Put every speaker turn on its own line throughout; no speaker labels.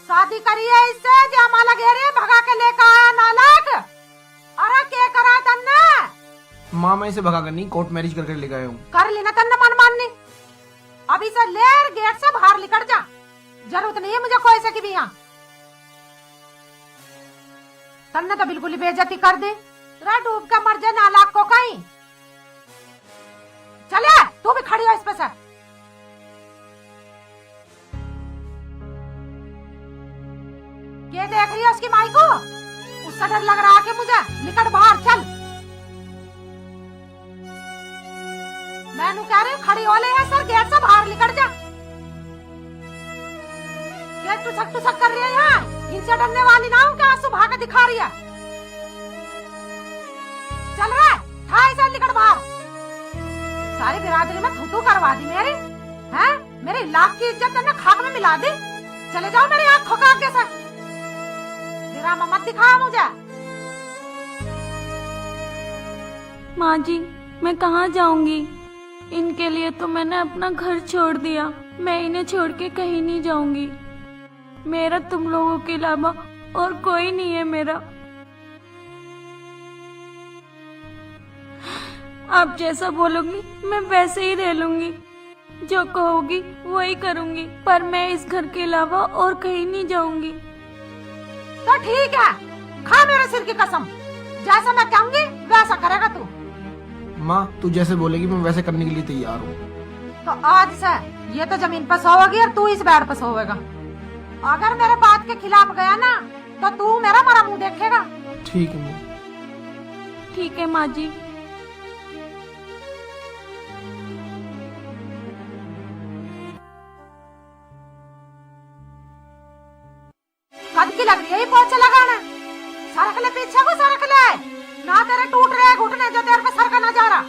शादी करी है इससे जयमाला घेरे भगा के लेकर आया नालायक। अरे क्या करा तन्ने?
माँ मैं इसे भगा कर नहीं, कोर्ट मैरिज करके लेकर आया हूँ।
कर लेना तन्ने मन माननी। अभी से लेर गेट से बाहर निकल जा। जरूरत नहीं है मुझे कोई से की भी यहाँ। तन्ने तो बिल्कुल ही बेइज्जती कर दी। रे डूब के मर जाए नालायक को कहीं। चले तू भी खड़ी हो इस पे से। ये देख रही है उसकी माई को? उससे डर लग रहा है कि मुझे। निकल बाहर चल। मैं कह रही हूँ खड़ी हो ले है सर, गेट से बाहर निकल जा। ये टुसक कर रही है यहाँ। इनसे डरने वाली ना हूँ क्या? आंसू बहा के दिखा रही है। चल रहा है था इसे, निकल बाहर। सारी बिरादरी में थू करवा दी मेरी। हैं? मेरी लाख की इज्जत ने खाक में मिला दी। चले जाओ मेरी आँख खोका के से। ड्रामा मत दिखाओ मुझे।
माँ जी मैं कहाँ जाऊंगी? इनके लिए तो मैंने अपना घर छोड़ दिया। मैं इन्हें छोड़ के कहीं नहीं जाऊंगी। मेरा तुम लोगों के अलावा और कोई नहीं है मेरा। आप जैसा बोलोगी मैं वैसे ही रह लूंगी। जो कहोगी वही करूंगी, पर मैं इस घर के अलावा और कहीं नहीं जाऊंगी।
तो ठीक है, खा मेरे सिर की कसम। जैसा मैं कहूंगी वैसा करेगा तू।
माँ तू जैसे बोलेगी मैं वैसे करने के लिए तैयार हूँ।
तो आज से ये तो जमीन पर सोओगी और तू इस बेड पर सोएगा। अगर मेरे बात के खिलाफ गया ना तो तू मेरा मरा मुंह देखेगा।
ठीक है माँ।
ठीक है माँ जी।
कद की लग रही है ये पोछा लगाना। सरक ले पीछे को, सरक ले। ना तेरे टूट रहे घुटने जो तेरे पे सर का ना जा रहा।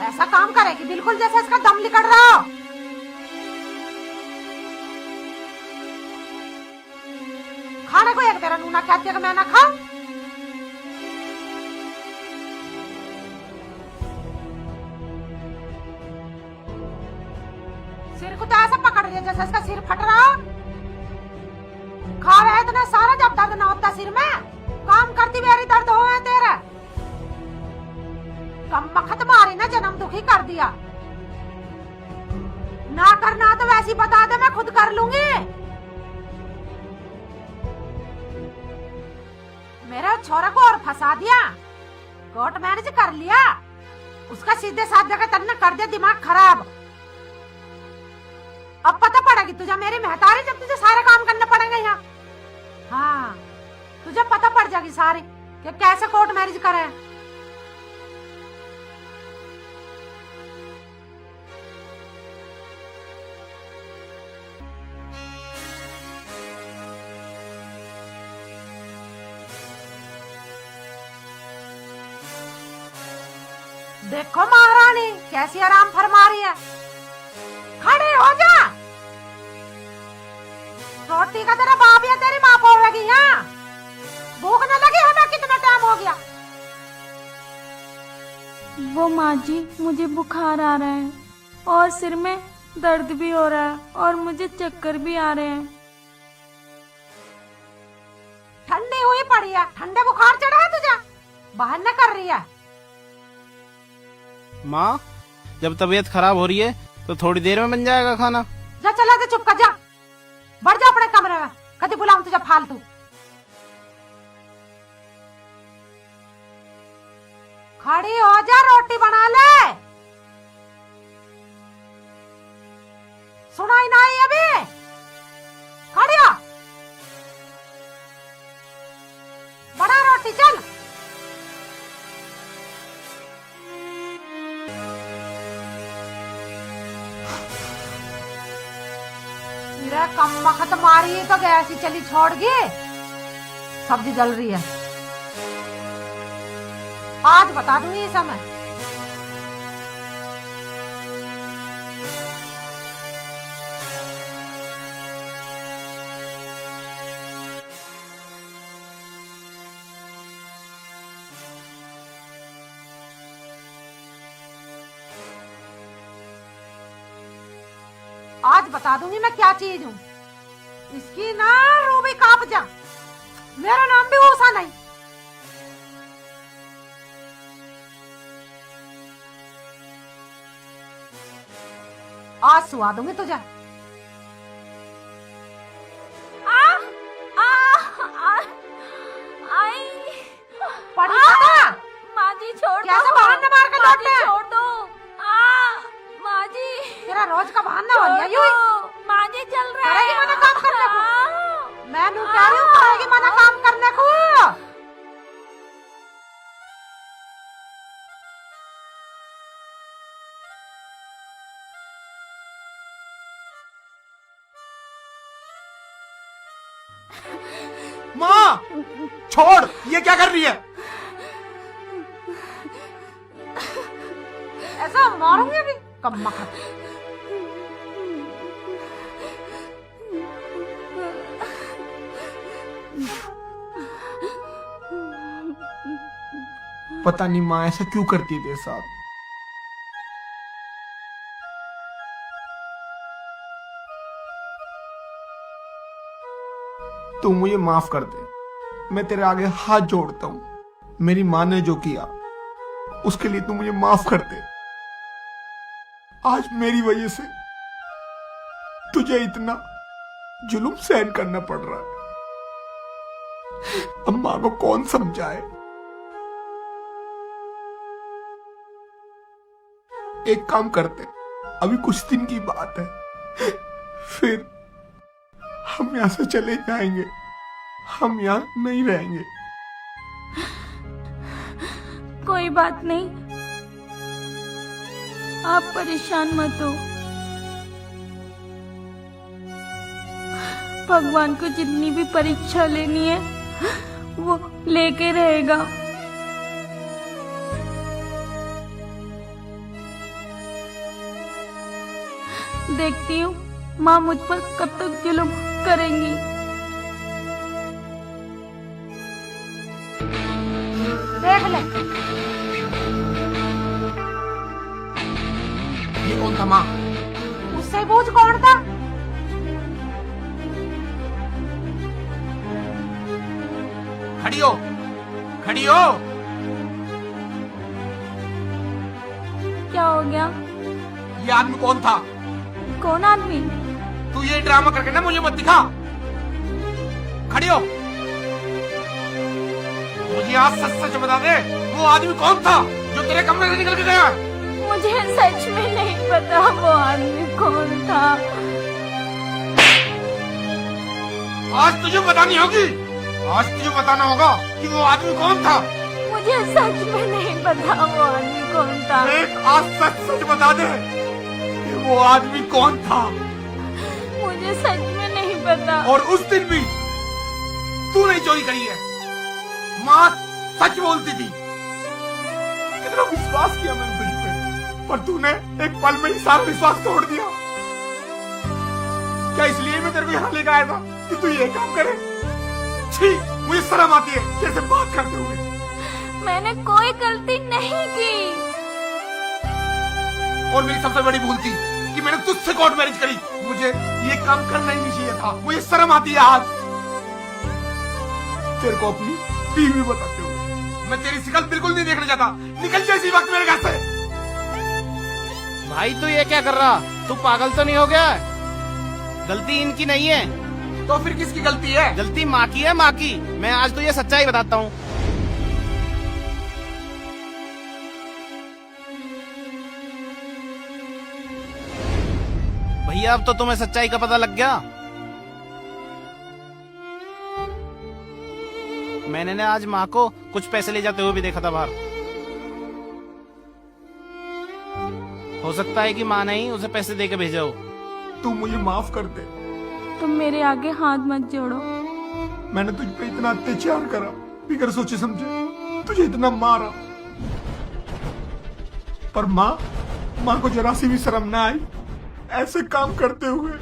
ऐसा काम करेगी बिल्कुल जैसे इसका दम निकल रहा हो। खाने को एक तेरा नूना कहती है कि मैं ना खाऊं। सिर को तो ऐसा पकड़ लिया जैसे इसका सिर फट रहा। खा रहे इतना सारा जब दर्द ना होता सिर में, काम करती मेरी दर्द हो है तेरा। कम मखत मारी ना जन्म दुखी कर दिया। ना करना तो वैसी बता दे, मैं खुद कर लूंगी। मेरे छोरा को और फंसा दिया, कोर्ट मैरिज कर लिया। उसका सीधे साथ जगह तन्ने कर दिया दिमाग खराब। अब पता पड़ेगी तुझे मेरी महतारी, जब तुझे सारे काम करने पड़ेंगे यहाँ। हाँ तुझे पता पड़ जाएगी सारी कि कैसे कोर्ट मैरिज करे। देखो महारानी कैसी आराम फरमा रही है। खड़े हो जा। रोटी का तेरा बाप या तेरी माँ पोवेगी यहाँ। भूख न लगी हमें? कितना टाइम हो गया।
वो माँ जी मुझे बुखार आ रहा है और सिर में दर्द भी हो रहा है और मुझे चक्कर भी आ रहे हैं।
ठंडी हुई पड़ी है, ठंडे बुखार चढ़ा है तुझे? बाहर न कर रही है।
माँ जब तबीयत खराब हो रही है तो थोड़ी देर में बन जाएगा खाना।
जा चला जा, चुप कर जा। बढ़ जा अपने कमरे में, कभी बुलाऊं तुझे फालतू। खड़ी हो जा, रोटी बना ले। सुनाई नहीं अभी? खड़ी हो, बना रोटी चल। मेरा कम वक्त मारी तो गैस ही चली छोड़ गई। सब्जी जल रही है, आज बता दूंगी ये समय। आज आज बता दूंगी मैं क्या चीज हूँ। इसकी ना रूबी कांप जा, मेरा नाम भी ऊषा नहीं। आज सुआ दूंगी तुझे। पड़ी पता?
माँ जी छोड़ दो।
कैसे बहाना मार के लौटते हैं?
छोड़ दो। माँ जी
तेरा रोज का बहाना हो गया यूं ही।
माँ जी चल रहा
करेगी मना काम करने को। मैं नू कह रही हूँ करेगी मना काम करने को।
माँ छोड़, ये क्या कर रही है?
ऐसा मारूंगी अभी कम्मा खा।
पता नहीं माँ ऐसा क्यों करती है तेरे साथ। तू मुझे माफ कर दे, मैं तेरे आगे हाथ जोड़ता हूं। मेरी माँ ने जो किया उसके लिए तू मुझे माफ कर दे। आज मेरी वजह से तुझे इतना जुल्म सहन करना पड़ रहा है। अब माँ को कौन समझाए। एक काम करते, अभी कुछ दिन की बात है, फिर हम यहां से चले जाएंगे। हम यहां नहीं रहेंगे।
कोई बात नहीं, आप परेशान मत हो। भगवान को जितनी भी परीक्षा लेनी है वो लेके रहेगा। देखती हूँ माँ मुझ पर कब तक जुल्म करेंगी।
देख ले
ये कौन था माँ?
उससे पूछ कौन था।
खड़ी हो, खड़ी हो।
क्या हो गया?
ये आदमी कौन था?
कौन आदमी?
तू ये ड्रामा करके ना मुझे मत दिखा। खड़ी हो। मुझे आज सच सच बता दे, वो आदमी कौन था जो तेरे कमरे से निकल के गया?
मुझे सच में नहीं पता वो आदमी कौन था।
आज तुझे बतानी होगी। आज तुझे बताना होगा कि वो आदमी कौन था।
मुझे सच में नहीं पता वो आदमी कौन था।
देख, आज सच सच बता दे कि वो आदमी कौन था।
मुझे सच में नहीं पता।
और उस दिन भी तू नहीं चोरी करी है। माँ सच बोलती थी। कितना विश्वास किया मैंने तुझ पे, पर तूने एक पल में ही सारा विश्वास तोड़ दिया। क्या इसलिए मैं तेरे को यहाँ लेकर आया था कि तू ये काम करे? छी, मुझे शर्म आती है कैसे बात करते हुए।
मैंने कोई गलती नहीं की।
और मेरी सबसे बड़ी भूल थी कि मैंने तुझसे कोर्ट मैरिज करी। मुझे ये काम करना ही नहीं चाहिए था। मुझे शर्म आती है आज तेरे को अपनी बीवी बताते हुए। मैं तेरी शिकल बिल्कुल नहीं देखना चाहता। निकल जा इसी वक्त मेरे घर से।
भाई तू ये क्या कर रहा? तू पागल तो नहीं हो गया? गलती इनकी नहीं है
तो फिर किसकी गलती है?
गलती माँ की है, माँ की। मैं आज तुझे सच्चाई बताता हूँ। भैया अब तो तुम्हें सच्चाई का पता लग गया। मैंने ना आज माँ को कुछ पैसे ले जाते हुए भी देखा था बाहर। हो सकता है कि माँ ने ही उसे पैसे देके भेजा हो।
तू मुझे माफ कर दे।
तुम मेरे आगे हाथ मत जोड़ो।
मैंने तुझ पे इतना अत्याचार करा, बिगर सोचे समझे तुझे इतना मारा, पर माँ को जरा सी भी शर्म ना आई ऐसे काम करते हुए।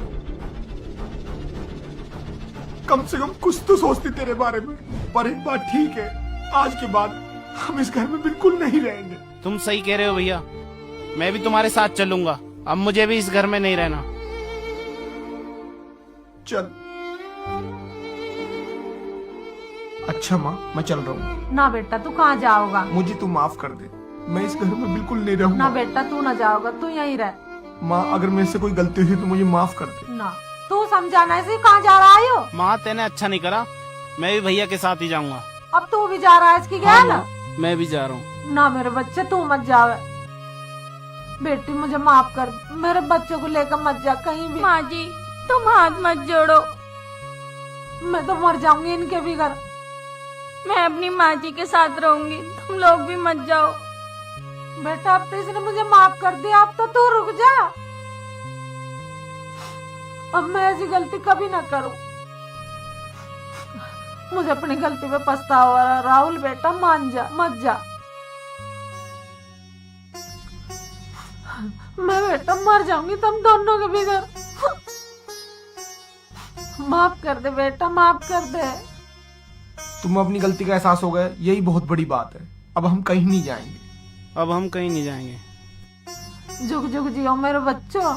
कम से कम कुछ तो सोचती तेरे बारे में। पर एक बात ठीक है, आज के बाद हम इस घर में बिल्कुल नहीं रहेंगे।
तुम सही कह रहे हो भैया, मैं भी तुम्हारे साथ चलूंगा। अब मुझे भी इस घर में नहीं रहना।
चल। अच्छा माँ, मैं चल रहा हूँ।
ना बेटा, तू कहाँ जाओगा?
मुझे तू माफ कर दे, मैं इस घर में बिल्कुल नहीं रहूंगा।
ना बेटा, तू ना जाओगा, तू यहीं रह।
माँ, अगर मेरे से कोई गलती हुई तो मुझे माफ कर दे।
ना, तू समझाना ऐसे कहाँ जा रहा है यो?
माँ तेने अच्छा नहीं करा, मैं भी भैया के साथ ही जाऊंगा।
अब तू भी जा रहा है इसकी क्या ना?
मैं भी जा रहा हूँ।
ना मेरे बच्चे, तू मत जावे। बेटी मुझे माफ कर, मेरे बच्चों को लेकर मत जा कहीं भी।
माँ जी तुम हाथ मत जोड़ो,
मैं तो मर जाऊंगी इनके बिगर।
मैं अपनी माँ जी के साथ रहूंगी, तुम लोग भी मत जाओ।
बेटा अब तो इसने मुझे माफ कर दिया, अब तो तू रुक जा। अब मैं ऐसी गलती कभी ना करूं। मुझे अपनी गलती पे पछतावा हो रहा। राहुल बेटा मान जा, मत जा। मैं बेटा मर जाऊंगी तुम दोनों के बिगर। माफ कर दे बेटा, माफ कर दे।
तुम्हें अपनी गलती का एहसास हो गया, यही बहुत बड़ी बात है। अब हम कहीं नहीं जाएंगे।
अब हम कहीं नहीं जाएंगे।
जुग जुग जियो मेरे बच्चों।